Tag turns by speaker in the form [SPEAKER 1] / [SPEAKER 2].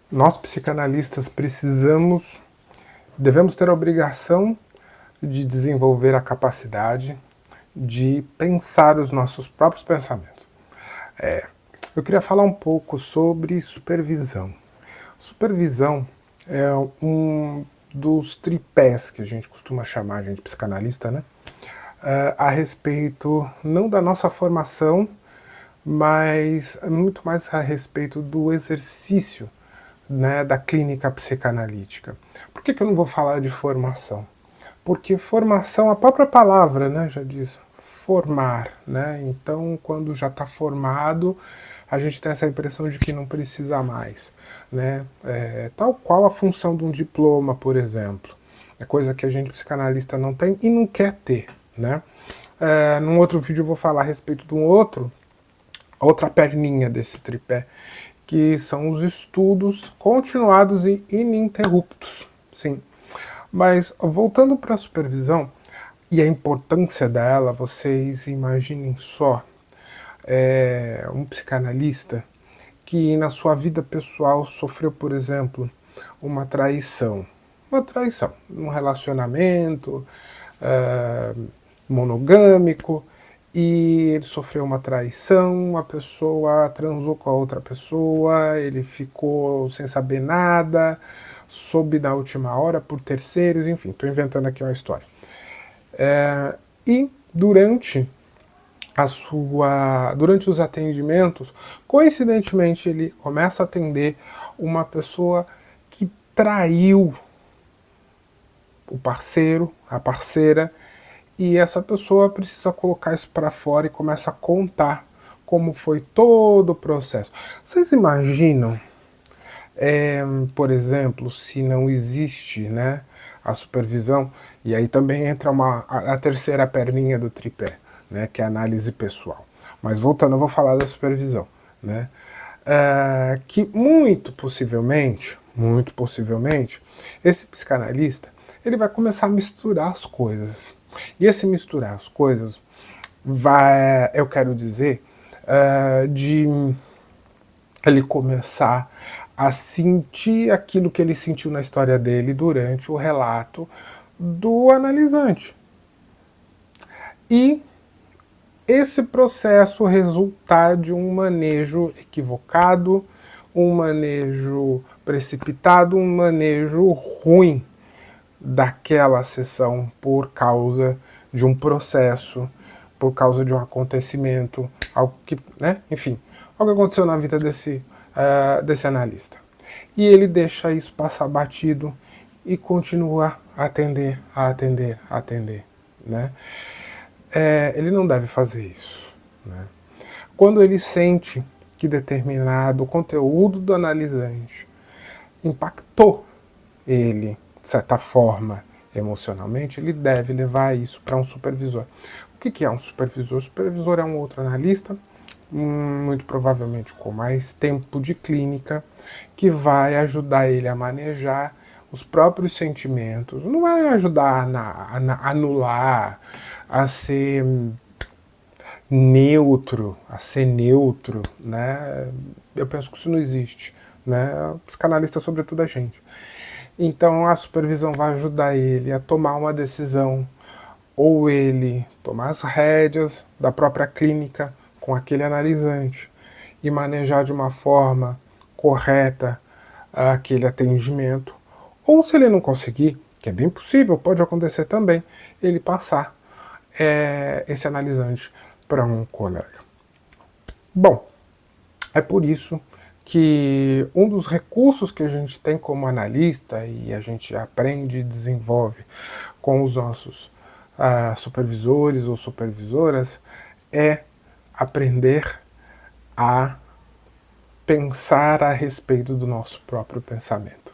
[SPEAKER 1] Nós, psicanalistas, devemos ter a obrigação de desenvolver a capacidade de pensar os nossos próprios pensamentos. Eu queria falar um pouco sobre supervisão. Supervisão é um dos tripés que a gente costuma chamar, a gente psicanalista, né? A respeito não da nossa formação, mas muito mais a respeito do exercício, né, da clínica psicanalítica. Por que eu não vou falar de formação? Porque formação, a própria palavra, né, já diz formar, né? Então, quando já está formado, a gente tem essa impressão de que não precisa mais, né? Tal qual a função de um diploma, por exemplo. É coisa que a gente psicanalista não tem e não quer ter, né? Num outro vídeo eu vou falar a respeito de outra perninha desse tripé, que são os estudos continuados e ininterruptos, sim. Mas voltando para a supervisão e a importância dela, vocês imaginem só um psicanalista que na sua vida pessoal sofreu, por exemplo, uma traição num relacionamento monogâmico, e ele sofreu uma traição, a pessoa transou com a outra pessoa, ele ficou sem saber nada, soube na última hora por terceiros, enfim, estou inventando aqui uma história. E durante os atendimentos, coincidentemente ele começa a atender uma pessoa que traiu o parceiro, a parceira, e essa pessoa precisa colocar isso para fora e começa a contar como foi todo o processo. Vocês imaginam, por exemplo, se não existe, né, a supervisão, e aí também entra a terceira perninha do tripé, né, que é a análise pessoal. Mas voltando, eu vou falar da supervisão, né, que muito possivelmente, esse psicanalista, ele vai começar a misturar as coisas. E esse misturar as coisas eu quero dizer, de ele começar a sentir aquilo que ele sentiu na história dele durante o relato do analisante. E esse processo resultar de um manejo equivocado, um manejo precipitado, um manejo ruim daquela sessão por causa de um processo, por causa de um acontecimento, algo que, né, enfim, algo que aconteceu na vida desse analista. E ele deixa isso passar batido e continua a atender, né? Ele não deve fazer isso, né? Quando ele sente que determinado conteúdo do analisante impactou ele, de certa forma, emocionalmente, ele deve levar isso para um supervisor. O que é um supervisor? O supervisor é um outro analista, muito provavelmente com mais tempo de clínica, que vai ajudar ele a manejar os próprios sentimentos, não vai ajudar a anular, a ser neutro, né? Eu penso que isso não existe, né? Psicanalista, sobretudo, a gente. Então a supervisão vai ajudar ele a tomar uma decisão, ou ele tomar as rédeas da própria clínica com aquele analisante e manejar de uma forma correta aquele atendimento, ou se ele não conseguir, que é bem possível, pode acontecer também, ele passar esse analisante para um colega. Bom, é por isso que um dos recursos que a gente tem como analista, e a gente aprende e desenvolve com os nossos supervisores ou supervisoras, é aprender a pensar a respeito do nosso próprio pensamento.